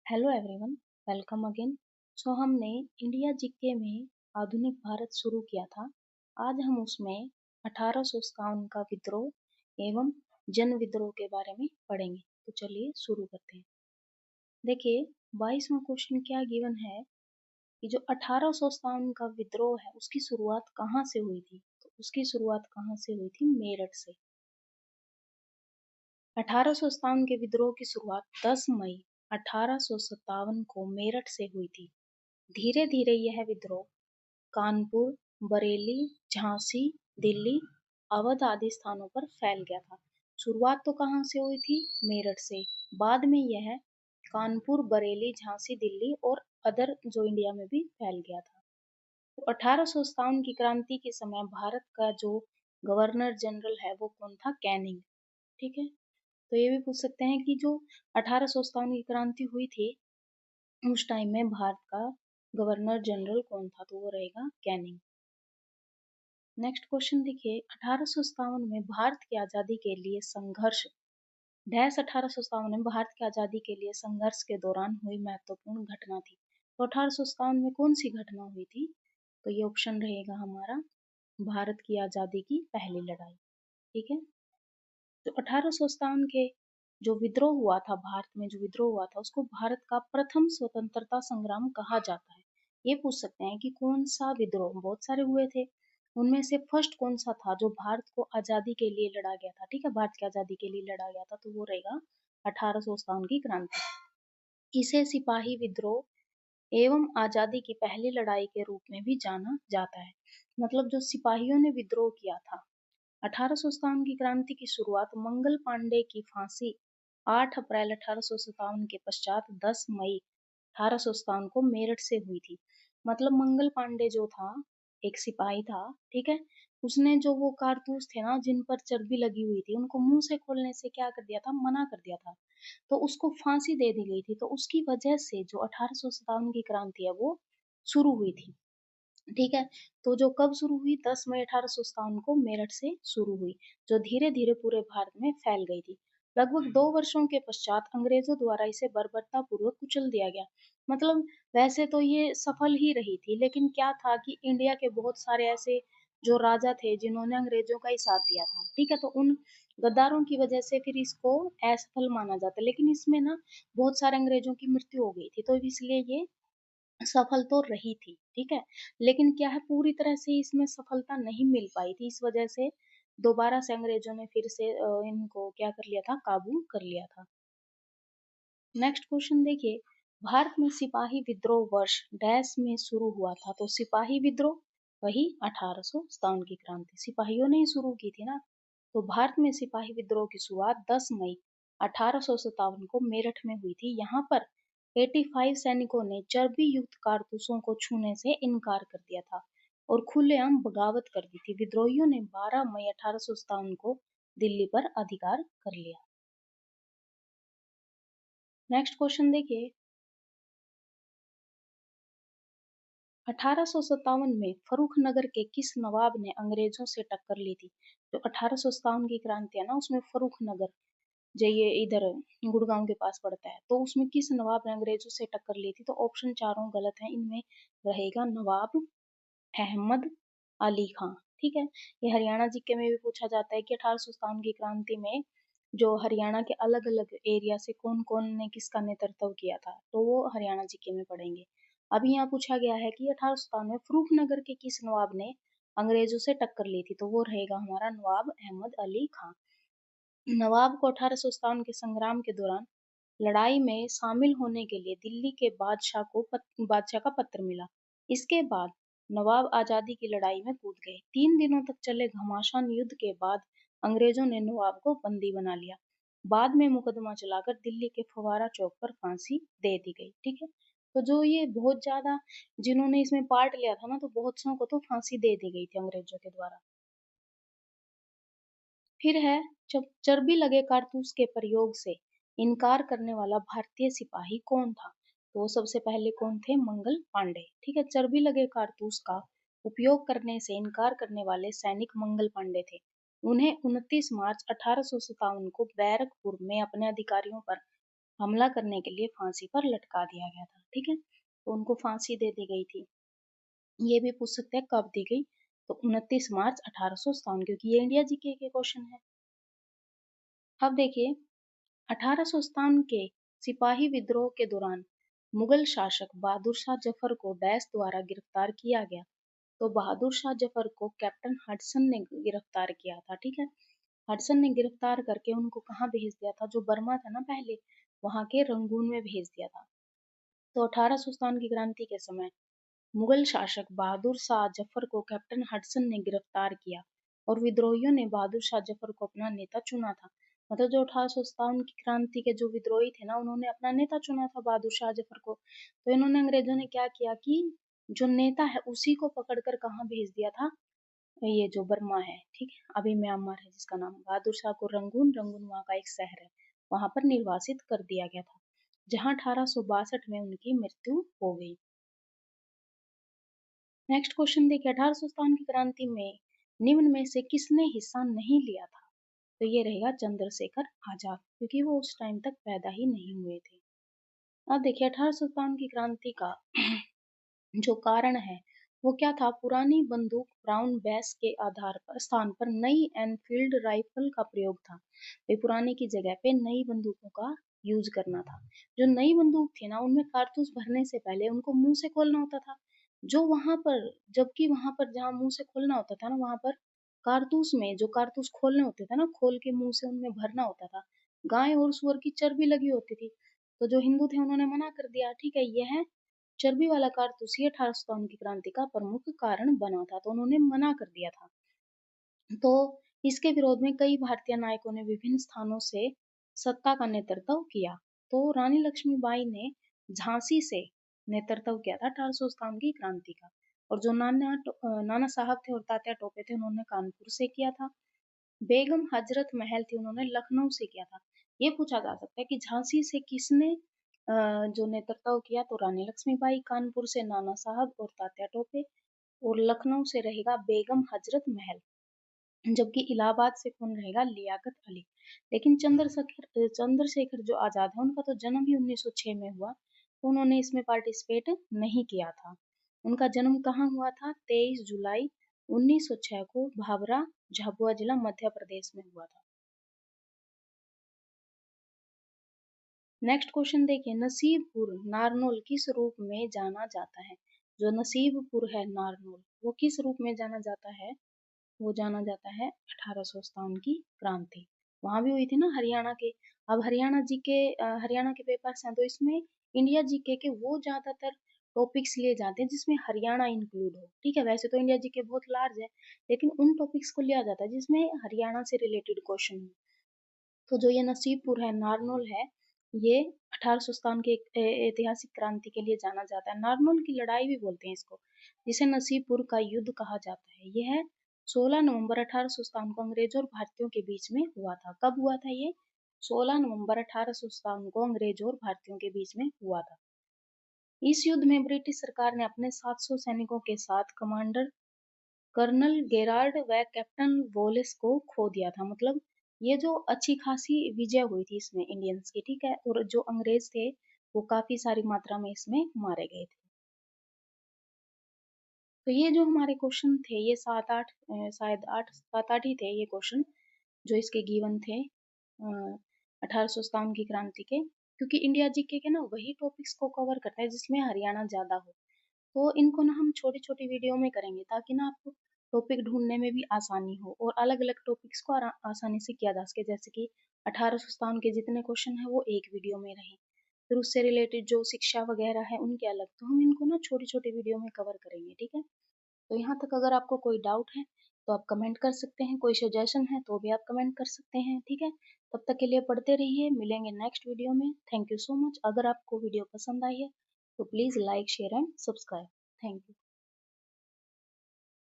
Hello everyone, welcome again. हमने India GK में आधुनिक भारत शुरू किया था। आज हम उसमें 1857 का विद्रोह एवं जन विद्रोह के बारे में पढ़ेंगे। तो चलिए शुरू करते हैं। देखिए, 22वां क्वेश्चन क्या गिवन है कि जो 1857 का विद्रोह है उसकी शुरुआत कहाँ से हुई थी। तो उसकी शुरुआत कहाँ से हुई थी? मेरठ से। 1857 के विद्रोह की शुरुआत 10 मई 1857 को मेरठ से हुई थी। धीरे धीरे यह विद्रोह कानपुर, बरेली, झांसी, दिल्ली, अवध आदि स्थानों पर फैल गया था। शुरुआत तो कहाँ से हुई थी? मेरठ से। बाद में यह कानपुर, बरेली, झांसी, दिल्ली और अदर जो इंडिया में भी फैल गया था। तो 1857 की क्रांति के समय भारत का जो गवर्नर जनरल है वो कौन था? कैनिंग। ठीक है। तो ये भी पूछ सकते हैं कि जो 1857 की क्रांति हुई थी उस टाइम में भारत का गवर्नर जनरल कौन था? तो वो रहेगा कैनिंग। नेक्स्ट क्वेश्चन देखिए, 1857 में भारत की आजादी के लिए संघर्ष डैश 1857 में भारत की आजादी के लिए संघर्ष के दौरान हुई महत्वपूर्ण घटना थी। तो 1857 में कौन सी घटना हुई थी? तो ये ऑप्शन रहेगा हमारा भारत की आजादी की पहली लड़ाई। ठीक है। तो 1857 के जो विद्रोह हुआ था, भारत में जो विद्रोह हुआ था उसको भारत का प्रथम स्वतंत्रता संग्राम कहा जाता है। ये पूछ सकते हैं कि कौन सा विद्रोह, बहुत सारे हुए थे, उनमें से फर्स्ट कौन सा था जो भारत को आजादी के लिए लड़ा गया था। ठीक है, भारत की आजादी के लिए लड़ा गया था, तो वो रहेगा 1857 की क्रांति। इसे सिपाही विद्रोह एवं आजादी की पहली लड़ाई के रूप में भी जाना जाता है। मतलब जो सिपाहियों ने विद्रोह किया था। 1857 की क्रांति की शुरुआत मंगल पांडे की फांसी 8 अप्रैल 1857 के पश्चात 10 मई 1857 को मेरठ से हुई थी। मतलब मंगल पांडे जो था, एक सिपाही था, ठीक है, उसने जो वो कारतूस थे ना जिन पर चर्बी लगी हुई थी उनको मुंह से खोलने से क्या कर दिया था? मना कर दिया था। तो उसको फांसी दे दी गई थी। तो उसकी वजह से जो 1857 की क्रांति है वो शुरू हुई थी। ठीक है। तो जो कब शुरू हुई? 10 मई 1857 को मेरठ से शुरू हुई, जो धीरे धीरे पूरे भारत में फैल गई थी। लगभग 2 वर्षों के पश्चात अंग्रेजों द्वारा इसे बर्बरता पूर्वक कुचल दिया गया। मतलब वैसे तो ये सफल ही रही थी, लेकिन क्या था कि इंडिया के बहुत सारे ऐसे जो राजा थे जिन्होंने अंग्रेजों का ही साथ दिया था। ठीक है। तो उन गद्दारों की वजह से फिर इसको असफल माना जाता है। लेकिन इसमें ना बहुत सारे अंग्रेजों की मृत्यु हो गई थी, तो इसलिए ये सफल तो रही थी। ठीक है। लेकिन क्या है, पूरी तरह से इसमें सफलता नहीं मिल पाई थी। इस वजह से दोबारा से अंग्रेजों ने फिर से इनको क्या कर लिया था? काबू कर लिया था। नेक्स्ट क्वेश्चन देखिए, भारत में सिपाही विद्रोह वर्ष डैश में शुरू हुआ था। तो सिपाही विद्रोह वही 1857 की क्रांति, सिपाहियों ने ही शुरू की थी ना। तो भारत में सिपाही विद्रोह की शुरुआत 10 मई 1857 को मेरठ में हुई थी। यहाँ पर 85 सैनिकों ने चर्बी युक्त कारतूसों को छूने से इनकार कर दिया था और खुलेआम बगावत कर दी थी। विद्रोहियों ने 12 मई 1857 को दिल्ली पर अधिकार कर लिया। नेक्स्ट क्वेश्चन देखिए, 1857 में फर्रुखनगर के किस नवाब ने अंग्रेजों से टक्कर ली थी? जो 1857 की क्रांति है ना उसमें फर्रुखनगर, जो ये इधर गुड़गांव के पास पड़ता है, तो उसमें किस नवाब ने अंग्रेजों से टक्कर ली थी? तो ऑप्शन चारों गलत है, इनमें रहेगा नवाब अहमद अली खां। ठीक है। ये हरियाणा जीके में भी पूछा जाता है कि 1857 की क्रांति में जो हरियाणा के अलग अलग एरिया से कौन कौन ने किसका नेतृत्व किया था, तो वो हरियाणा जीके में पढ़ेंगे। अभी यहाँ पूछा गया है कि 1857 में फर्रुखनगर के किस नवाब ने अंग्रेजों से टक्कर ली थी? तो वो रहेगा हमारा नवाब अहमद अली खां। नवाब को 1857 के संग्राम के दौरान लड़ाई में शामिल होने के लिए दिल्ली के बादशाह का पत्र मिला। इसके बाद नवाब आजादी की लड़ाई में कूद गए। 3 दिनों तक चले घमासान युद्ध के बाद अंग्रेजों ने नवाब को बंदी बना लिया। बाद में मुकदमा चलाकर दिल्ली के फव्वारा चौक पर फांसी दे दी गई। ठीक है। तो जो ये बहुत ज्यादा जिन्होंने इसमें पार्ट लिया था ना, तो बहुत सौ को तो फांसी दे दी गई थी अंग्रेजों के द्वारा। फिर है, जब चर्बी लगे कारतूस के प्रयोग से इनकार करने वाला भारतीय सिपाही कौन था? तो सबसे पहले कौन थे? मंगल पांडे। ठीक है। चर्बी लगे कारतूस का उपयोग करने से इनकार करने वाले सैनिक मंगल पांडे थे। उन्हें 29 मार्च 1857 को बैरकपुर में अपने अधिकारियों पर हमला करने के लिए फांसी पर लटका दिया गया था। ठीक है, तो उनको फांसी दे दी गई थी। ये भी पूछ सकते हैं कब दी गई, तो 29 मार्च 1857, क्योंकि ये इंडिया जीके के क्वेश्चन है। अब देखिए 1857 के सिपाही विद्रोह के दौरान मुगल शासक बहादुर शाह जफर को डैश द्वारा गिरफ्तार किया गया। तो बहादुर शाह जफर को कैप्टन हडसन ने गिरफ्तार किया था। ठीक है, हडसन ने गिरफ्तार करके उनको कहाँ भेज दिया था, जो बर्मा था ना पहले, वहां के रंगून में भेज दिया था। तो 1857 की क्रांति के समय मुगल शासक बहादुर शाह जफर को कैप्टन हडसन ने गिरफ्तार किया और विद्रोहियों ने बहादुर शाह जफर को अपना नेता चुना था। मतलब जो 1857 की क्रांति के जो विद्रोही थे ना, उन्होंने अपना नेता चुना था बहादुर शाह जफर को। तो इन्होंने, अंग्रेजों ने क्या किया कि जो नेता है उसी को पकड़कर कहाँ भेज दिया था, ये जो बर्मा है, ठीक है, अभी म्यांमार है, जिसका नाम बहादुर शाह को रंगून, वहाँ का एक शहर है, वहां पर निर्वासित कर दिया गया था, जहां 1862 में उनकी मृत्यु हो गई। नेक्स्ट क्वेश्चन देखिए, 1857 की क्रांति में निम्न में से किसने हिस्सा नहीं लिया था? तो ये रहेगा चंद्रशेखर आजाद, क्योंकि वो उस टाइम तक पैदा ही नहीं हुए थे। अब देखिए 1857 की क्रांति का जो कारण है वो क्या था? पुरानी बंदूक ब्राउन बैस के आधार पर स्थान पर नई एनफील्ड राइफल का प्रयोग था। वे पुराने की जगह पे नई बंदूकों का यूज करना था। जो नई बंदूक थी ना, उनमें कारतूस भरने से पहले उनको मुंह से खोलना होता था। जो वहां पर, जबकि वहां पर जहाँ मुंह से खोलना होता था ना, वहां पर कारतूस में जो कारतूस खोलने होते थे ना, खोल के मुंह से उनमें भरना होता था, गाय और सुअर की चर्बी लगी होती थी। तो जो हिंदू थे उन्होंने मना कर दिया, ठीक है, यह चर्बी वाला कारतूस ही 1857 की क्रांति का प्रमुख कारण बना था, तो उन्होंने मना कर दिया था। तो इसके विरोध में कई भारतीय नायकों ने विभिन्न स्थानों से सत्ता का नेतृत्व किया। तो रानी लक्ष्मीबाई ने झांसी से नेतृत्व किया था 1857 की क्रांति का, और जो नाना साहब थे और तात्या टोपे थे, उन्होंने कानपुर से किया था। बेगम हजरत महल थी, उन्होंने लखनऊ से किया था। ये पूछा जा सकता है कि झांसी से किसने जो नेतृत्व किया, तो रानी लक्ष्मीबाई, कानपुर से नाना साहब और तात्या टोपे, और लखनऊ से रहेगा बेगम हजरत महल, जबकि इलाहाबाद से कौन रहेगा? लियाकत अली। लेकिन चंद्रशेखर जो आजाद है, उनका तो जन्म ही 1906 में हुआ, तो उन्होंने इसमें पार्टिसिपेट नहीं किया था। उनका जन्म कहाँ हुआ था? 23 जुलाई 1906 को भाभरा, झाबुआ जिला, मध्य प्रदेश में हुआ था। नेक्स्ट क्वेश्चन देखिए, नसीबपुर नारनौल किस रूप में जाना जाता है? जो नसीबपुर है नारनौल, वो किस रूप में जाना जाता है? वो जाना जाता है 1857 की क्रांति। वहां भी हुई थी ना हरियाणा के। अब हरियाणा के पेपर्स हैं, तो इसमें इंडिया जीके के वो ज्यादातर टॉपिक्स लिए जाते हैं जिसमें हरियाणा इंक्लूड हो। ठीक है, वैसे तो इंडिया जीके बहुत लार्ज है, लेकिन उन टॉपिक्स को लिया जाता है जिसमें हरियाणा से रिलेटेड क्वेश्चन हो। तो जो ये नसीबपुर है, नारनौल है, ये 1857 के ऐतिहासिक क्रांति के लिए जाना जाता है। नारनौल की लड़ाई भी बोलते हैं इसको, जिसे नसीबपुर का युद्ध कहा जाता है। यह 16 नवंबर 1857 को अंग्रेजों और भारतीयों के बीच में हुआ था। कब हुआ था ये? 16 नवंबर 1857 को अंग्रेजों और भारतीयों के बीच में हुआ था। इस युद्ध में ब्रिटिश सरकार ने अपने 700 सैनिकों के साथ कमांडर कर्नल गेराल्ड व कैप्टन वोलेस को खो दिया था। मतलब ये जो अच्छी खासी विजय हुई थी इसमें इंडियंस की, ठीक है, और जो अंग्रेज थे वो काफी सारी मात्रा में इसमें मारे गए थे। तो ये जो हमारे क्वेश्चन थे, ये शायद 7-8 ही थे ये क्वेश्चन जो इसके गिवन थे 1857 की क्रांति के, क्योंकि इंडिया जीके के ना वही टॉपिक्स को कवर करता है जिसमें हरियाणा ज्यादा हो। तो इनको ना हम छोटी छोटी वीडियो में करेंगे, ताकि ना आपको टॉपिक ढूंढने में भी आसानी हो और अलग अलग टॉपिक्स को आसानी से किया जा सके। जैसे कि 1857 के जितने क्वेश्चन है वो एक वीडियो में रहे, फिर उससे रिलेटेड जो शिक्षा वगैरह है उनके अलग, तो हम इनको ना छोटी छोटी वीडियो में कवर करेंगे। ठीक है, तो यहाँ तक अगर आपको कोई डाउट है तो आप कमेंट कर सकते हैं, कोई सजेशन है तो भी आप कमेंट कर सकते हैं। ठीक है, तब तक के लिए पढ़ते रहिए, मिलेंगे नेक्स्ट वीडियो में। Thank you so much. अगर आपको वीडियो पसंद आई है तो please like, share and subscribe. Thank you.